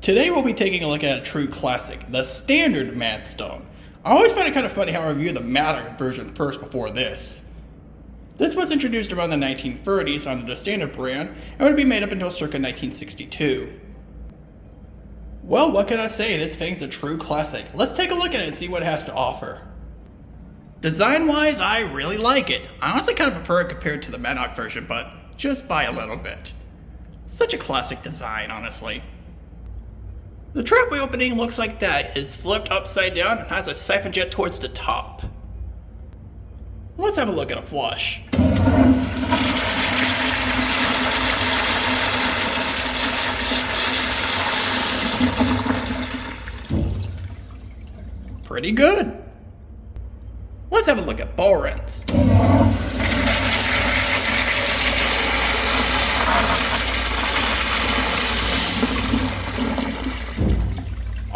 Today we'll be taking a look at a true classic, the standard Madstone. I always find it kind of funny how I review the Maddock version first before this. This was introduced around the 1930s under the standard brand and would be made up until circa 1962. Well, what can I say, this thing's a true classic. Let's take a look at it and see what it has to offer. Design-wise, I really like it. I honestly kind of prefer it compared to the Maddock version, but just by a little bit. Such a classic design, honestly. The trapway opening looks like that. It's flipped upside down and has a siphon jet towards the top. Let's have a look at a flush. Pretty good. Let's have a look at ball rinse.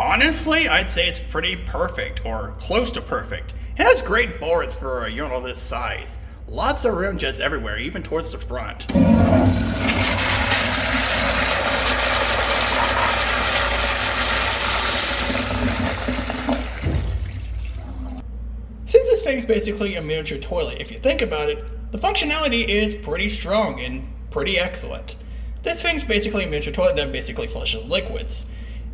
Honestly, I'd say it's pretty perfect, or close to perfect. It has great boards for a urinal this size. Lots of rim jets everywhere, even towards the front. Since this thing's basically a miniature toilet, if you think about it, the functionality is pretty strong and pretty excellent. This thing's basically a miniature toilet that basically flushes liquids.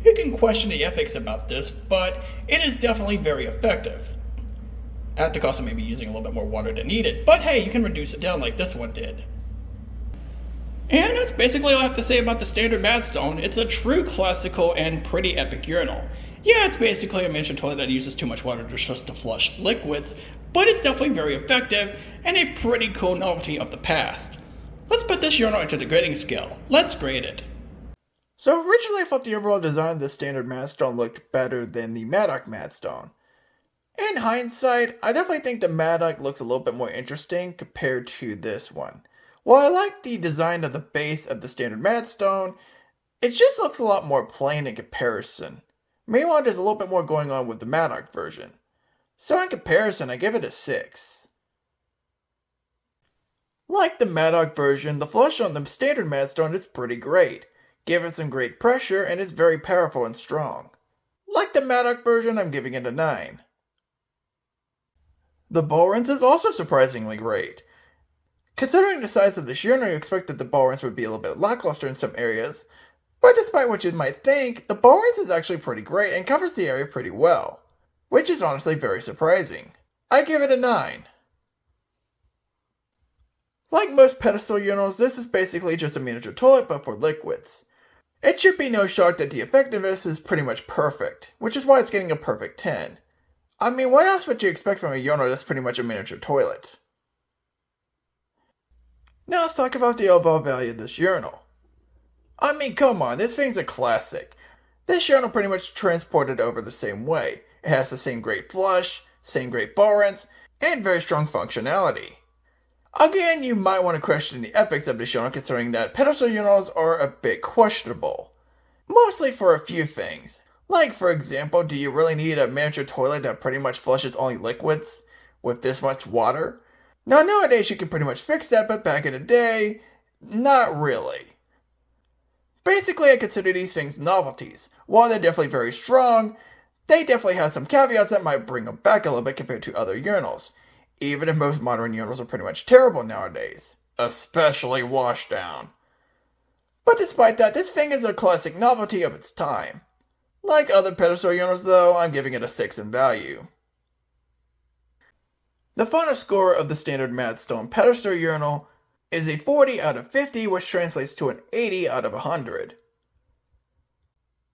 You can question the ethics about this, but it is definitely very effective. At the cost of maybe using a little bit more water than needed, but hey, you can reduce it down like this one did. And that's basically all I have to say about the standard Madstone. It's a true classical and pretty epic urinal. Yeah, it's basically a miniature toilet that uses too much water just to flush liquids, but it's definitely very effective and a pretty cool novelty of the past. Let's put this urinal into the grading scale. Let's grade it. So originally I thought the overall design of the standard Madstone looked better than the Maddock Madstone. In hindsight, I definitely think the Maddock looks a little bit more interesting compared to this one. While I like the design of the base of the standard Madstone, it just looks a lot more plain in comparison. Meanwhile, there's a little bit more going on with the Maddock version. So in comparison, I give it a 6. Like the Maddock version, the flush on the standard Madstone is pretty great. Give it some great pressure and it's very powerful and strong. Like the Maddock version, I'm giving it a 9. The ball rinse is also surprisingly great. Considering the size of this urinal, you expect that the ball rinse would be a little bit lackluster in some areas, but despite what you might think, the ball rinse is actually pretty great and covers the area pretty well, which is honestly very surprising. I give it a 9. Like most pedestal urinals, this is basically just a miniature toilet but for liquids. It should be no shock that the effectiveness is pretty much perfect, which is why it's getting a perfect 10. I mean, what else would you expect from a urinal that's pretty much a miniature toilet? Now let's talk about the overall value of this urinal. I mean, come on, this thing's a classic. This urinal pretty much transported over the same way. It has the same great flush, same great ball rinse, and very strong functionality. Again, you might want to question the ethics of this urinal considering that pedestal urinals are a bit questionable. Mostly for a few things. Like, for example, do you really need a miniature toilet that pretty much flushes only liquids with this much water? Now, nowadays you can pretty much fix that, but back in the day, not really. Basically, I consider these things novelties. While they're definitely very strong, they definitely have some caveats that might bring them back a little bit compared to other urinals. Even if most modern urinals are pretty much terrible nowadays. Especially washdown. But despite that, this thing is a classic novelty of its time. Like other pedestal urinals though, I'm giving it a 6 in value. The final score of the standard Madstone pedestal urinal is a 40 out of 50, which translates to an 80 out of 100.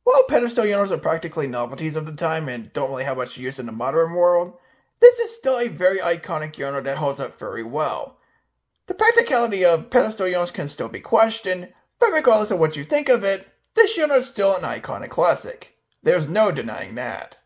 While pedestal urinals are practically novelties of the time and don't really have much use in the modern world, this is still a very iconic urinal that holds up very well. The practicality of pedestal urinals can still be questioned, but regardless of what you think of it, this urinal is still an iconic classic. There's no denying that.